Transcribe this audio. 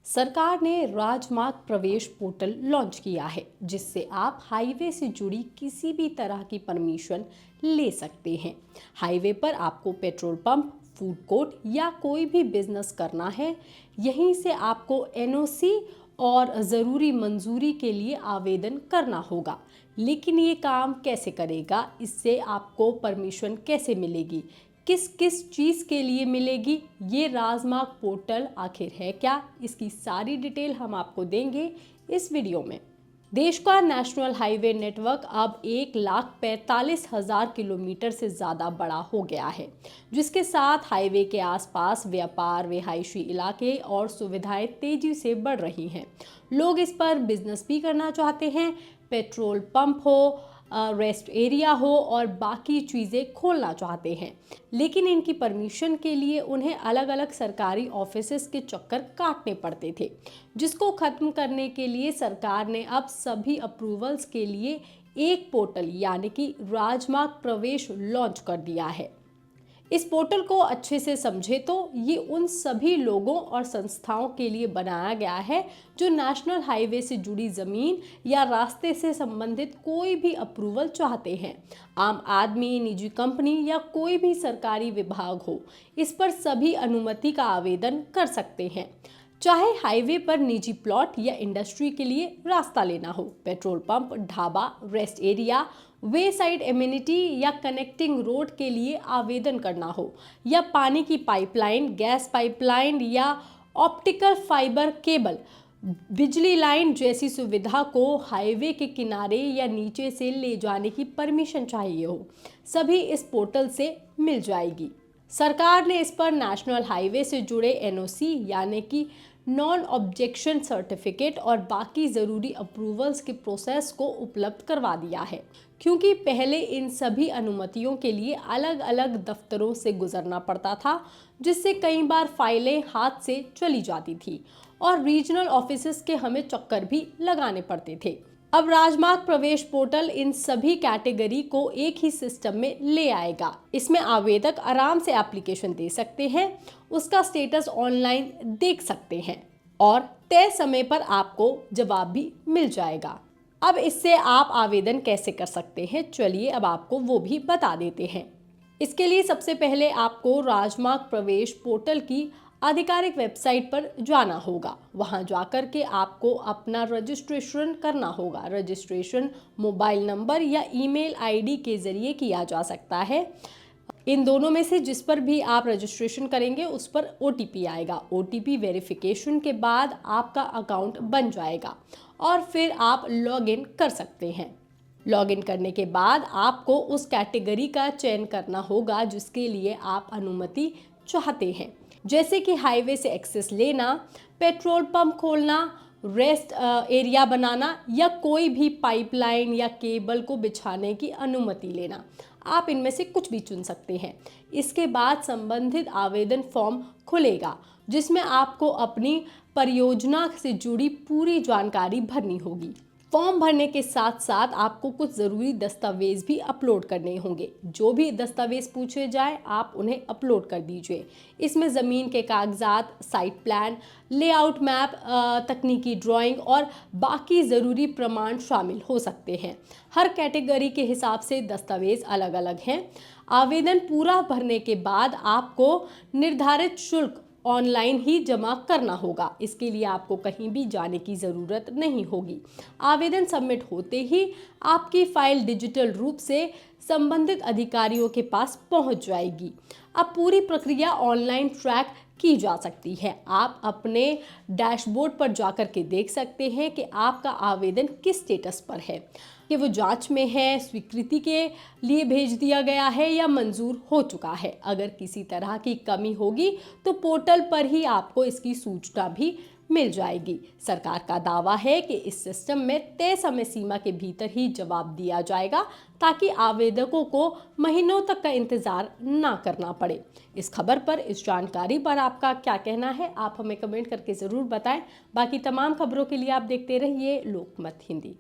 सरकार ने राजमार्ग प्रवेश पोर्टल लॉन्च किया है, जिससे आप हाईवे से जुड़ी किसी भी तरह की परमिशन ले सकते हैं। हाईवे पर आपको पेट्रोल पंप, फूड कोर्ट या कोई भी बिजनेस करना है, यहीं से आपको एनओसी और ज़रूरी मंजूरी के लिए आवेदन करना होगा। लेकिन ये काम कैसे करेगा, इससे आपको परमिशन कैसे मिलेगी, किस किस चीज़ के लिए मिलेगी, ये राजमार्ग पोर्टल आखिर है क्या, इसकी सारी डिटेल हम आपको देंगे इस वीडियो में। देश का नेशनल हाईवे नेटवर्क अब 1,45,000 किलोमीटर से ज़्यादा बड़ा हो गया है, जिसके साथ हाईवे के आसपास व्यापार, रिहायशी इलाके और सुविधाएं तेजी से बढ़ रही हैं। लोग इस पर बिजनेस भी करना चाहते हैं, पेट्रोल पंप हो, रेस्ट एरिया हो और बाकी चीज़ें खोलना चाहते हैं। लेकिन इनकी परमिशन के लिए उन्हें अलग अलग सरकारी ऑफिसेस के चक्कर काटने पड़ते थे, जिसको ख़त्म करने के लिए सरकार ने अब सभी अप्रूवल्स के लिए एक पोर्टल यानी कि राजमार्ग प्रवेश लॉन्च कर दिया है। इस पोर्टल को अच्छे से समझे तो ये उन सभी लोगों और संस्थाओं के लिए बनाया गया है जो नेशनल हाईवे से जुड़ी ज़मीन या रास्ते से संबंधित कोई भी अप्रूवल चाहते हैं। आम आदमी, निजी कंपनी या कोई भी सरकारी विभाग हो, इस पर सभी अनुमति का आवेदन कर सकते हैं। चाहे हाईवे पर निजी प्लॉट या इंडस्ट्री के लिए रास्ता लेना हो, petrol pump, dhaba, rest area, wayside amenity या कनेक्टिंग रोड के लिए आवेदन करना हो, या पानी की पाइपलाइन, गैस पाइपलाइन या ऑप्टिकल फाइबर केबल, बिजली लाइन जैसी सुविधा को हाईवे के किनारे या नीचे से ले जाने की परमिशन चाहिए हो, सभी इस पोर्टल से मिल जाएगी। सरकार ने इस पर नेशनल हाईवे से जुड़े एनओसी यानी कि नॉन ऑब्जेक्शन सर्टिफिकेट और बाकी ज़रूरी अप्रूवल्स के प्रोसेस को उपलब्ध करवा दिया है, क्योंकि पहले इन सभी अनुमतियों के लिए अलग अलग दफ्तरों से गुजरना पड़ता था, जिससे कई बार फाइलें हाथ से चली जाती थी और रीजनल ऑफिसेस के हमें चक्कर भी लगाने पड़ते थे। अब राजमार्ग प्रवेश पोर्टल इन सभी कैटेगरी को एक ही सिस्टम में ले आएगा। इसमें आवेदक आराम से एप्लीकेशन दे सकते हैं, उसका स्टेटस ऑनलाइन देख सकते हैं और तय समय पर आपको जवाब भी मिल जाएगा। अब इससे आप आवेदन कैसे कर सकते हैं, चलिए अब आपको वो भी बता देते हैं। इसके लिए सबसे पहले आपको राजमार्ग प्रवेश पोर्टल की आधिकारिक वेबसाइट पर जाना होगा। वहां जाकर के आपको अपना रजिस्ट्रेशन करना होगा। रजिस्ट्रेशन मोबाइल नंबर या ईमेल आईडी के जरिए किया जा सकता है। इन दोनों में से जिस पर भी आप रजिस्ट्रेशन करेंगे उस पर ओटीपी आएगा। ओटीपी वेरिफिकेशन के बाद आपका अकाउंट बन जाएगा और फिर आप लॉगिन कर सकते हैं। लॉगिन करने के बाद आपको उस कैटेगरी का चयन करना होगा जिसके लिए आप अनुमति चाहते हैं, जैसे कि हाईवे से एक्सेस लेना, पेट्रोल पंप खोलना, रेस्ट एरिया बनाना या कोई भी पाइपलाइन या केबल को बिछाने की अनुमति लेना। आप इनमें से कुछ भी चुन सकते हैं। इसके बाद संबंधित आवेदन फॉर्म खुलेगा, जिसमें आपको अपनी परियोजना से जुड़ी पूरी जानकारी भरनी होगी। फॉर्म भरने के साथ साथ आपको कुछ ज़रूरी दस्तावेज भी अपलोड करने होंगे। जो भी दस्तावेज पूछे जाए आप उन्हें अपलोड कर दीजिए। इसमें ज़मीन के कागजात, साइट प्लान, लेआउट मैप, तकनीकी ड्राइंग और बाकी ज़रूरी प्रमाण शामिल हो सकते हैं। हर कैटेगरी के हिसाब से दस्तावेज अलग अलग हैं। आवेदन पूरा भरने के बाद आपको निर्धारित शुल्क ऑनलाइन ही जमा करना होगा। इसके लिए आपको कहीं भी जाने की ज़रूरत नहीं होगी। आवेदन सबमिट होते ही आपकी फाइल डिजिटल रूप से संबंधित अधिकारियों के पास पहुंच जाएगी। अब पूरी प्रक्रिया ऑनलाइन ट्रैक की जा सकती है। आप अपने डैशबोर्ड पर जाकर के देख सकते हैं कि आपका आवेदन किस स्टेटस पर है, कि वो जांच में है, स्वीकृति के लिए भेज दिया गया है या मंजूर हो चुका है। अगर किसी तरह की कमी होगी तो पोर्टल पर ही आपको इसकी सूचना भी मिल जाएगी। सरकार का दावा है कि इस सिस्टम में तय समय सीमा के भीतर ही जवाब दिया जाएगा, ताकि आवेदकों को महीनों तक का इंतजार ना करना पड़े। इस खबर पर, इस जानकारी पर आपका क्या कहना है, आप हमें कमेंट करके ज़रूर बताएं। बाकी तमाम खबरों के लिए आप देखते रहिए लोकमत हिंदी।